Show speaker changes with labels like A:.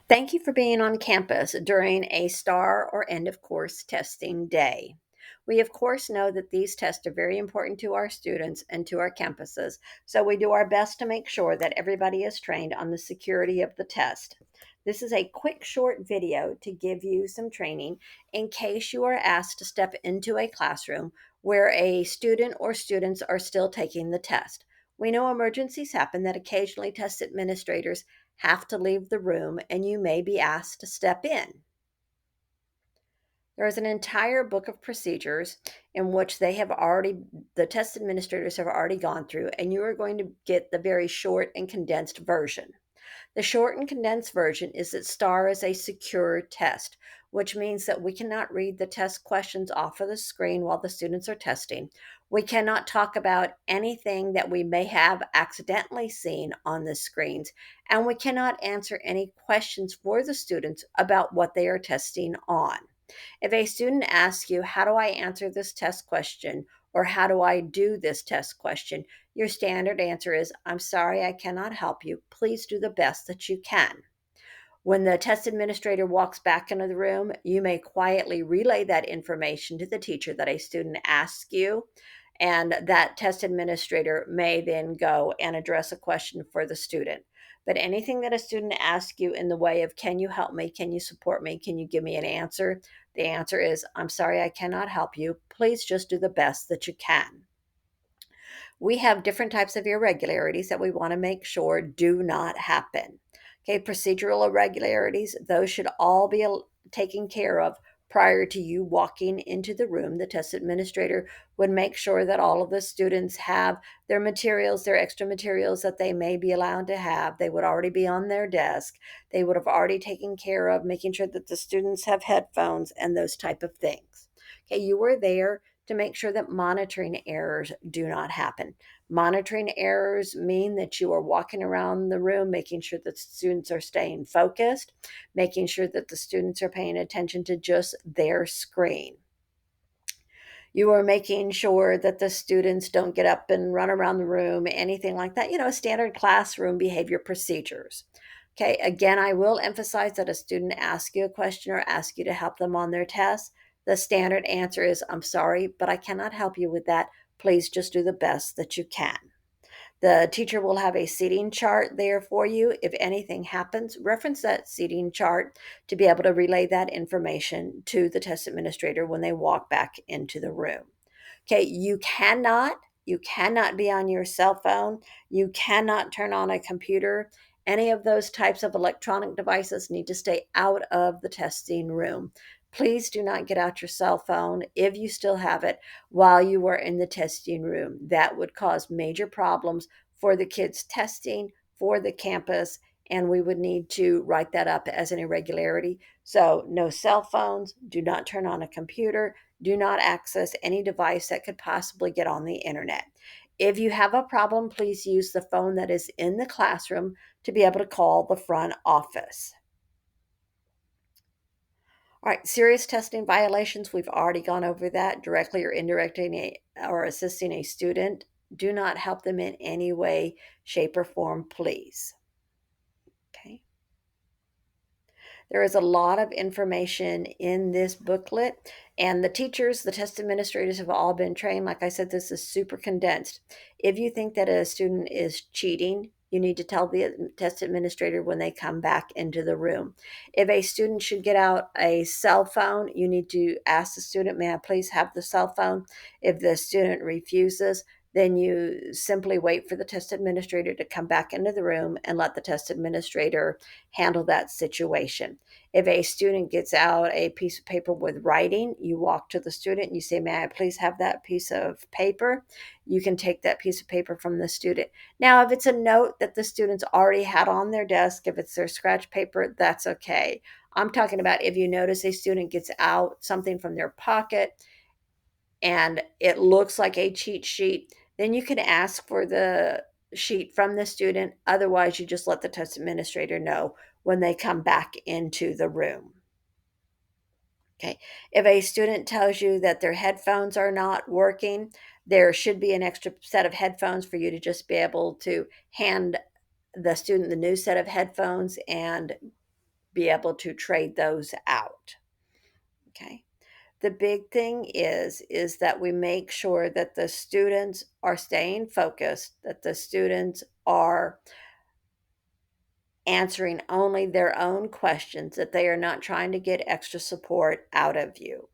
A: Thank you for being on campus during a STAR or end of course testing day. We, of course, know that these tests are very important to our students and to our campuses, so we do our best to make sure that everybody is trained on the security of the test. This is a quick, short video to give you some training in case you are asked to step into a classroom where a student or students are still taking the test. We know emergencies happen, that occasionally test administrators have to leave the room and you may be asked to step in. There is an entire book of procedures in which the test administrators have already gone through, and you are going to get the very short and condensed version. The short and condensed version is that STAR is a secure test, which means that we cannot read the test questions off of the screen while the students are testing. We cannot talk about anything that we may have accidentally seen on the screens, and we cannot answer any questions for the students about what they are testing on. If a student asks you, how do I answer this test question? Or how do I do this test question? Your standard answer is, I'm sorry, I cannot help you. Please do the best that you can. When the test administrator walks back into the room, you may quietly relay that information to the teacher that a student asks you, and that test administrator may then go and address a question for the student. But anything that a student asks you in the way of, can you help me? Can you support me? Can you give me an answer? The answer is, I'm sorry, I cannot help you. Please just do the best that you can. We have different types of irregularities that we want to make sure do not happen. Okay, procedural irregularities, those should all be taken care of prior to you walking into the room. The test administrator would make sure that all of the students have their materials, their extra materials that they may be allowed to have. They would already be on their desk. They would have already taken care of making sure that the students have headphones and those type of things. Okay, you were there to make sure that monitoring errors do not happen. Monitoring errors mean that you are walking around the room, making sure that students are staying focused, making sure that the students are paying attention to just their screen. You are making sure that the students don't get up and run around the room, anything like that, standard classroom behavior procedures. Okay, again, I will emphasize that a student asks you a question or asks you to help them on their test. The standard answer is, I'm sorry, but I cannot help you with that. Please just do the best that you can. The teacher will have a seating chart there for you. If anything happens, reference that seating chart to be able to relay that information to the test administrator when they walk back into the room. Okay, you cannot be on your cell phone. You cannot turn on a computer. Any of those types of electronic devices need to stay out of the testing room. Please do not get out your cell phone if you still have it while you are in the testing room. That would cause major problems for the kids testing, for the campus, and we would need to write that up as an irregularity. So, no cell phones, do not turn on a computer, do not access any device that could possibly get on the internet. If you have a problem, please use the phone that is in the classroom to be able to call the front office. All right, serious testing violations, we've already gone over that. Directly or indirectly or assisting a student, do not help them in any way, shape, or form, please. Okay. There is a lot of information in this booklet, and the teachers, the test administrators have all been trained. Like I said, this is super condensed. If you think that a student is cheating, you need to tell the test administrator when they come back into the room. If a student should get out a cell phone, you need to ask the student, may I please have the cell phone? If the student refuses, then you simply wait for the test administrator to come back into the room and let the test administrator handle that situation. If a student gets out a piece of paper with writing, you walk to the student and you say, may I please have that piece of paper? You can take that piece of paper from the student. Now, if it's a note that the students already had on their desk, if it's their scratch paper, that's okay. I'm talking about if you notice a student gets out something from their pocket and it looks like a cheat sheet, then you can ask for the sheet from the student. Otherwise, you just let the test administrator know when they come back into the room. Okay. If a student tells you that their headphones are not working, there should be an extra set of headphones for you to just be able to hand the student the new set of headphones and be able to trade those out. Okay. The big thing is that we make sure that the students are staying focused, that the students are answering only their own questions, that they are not trying to get extra support out of you.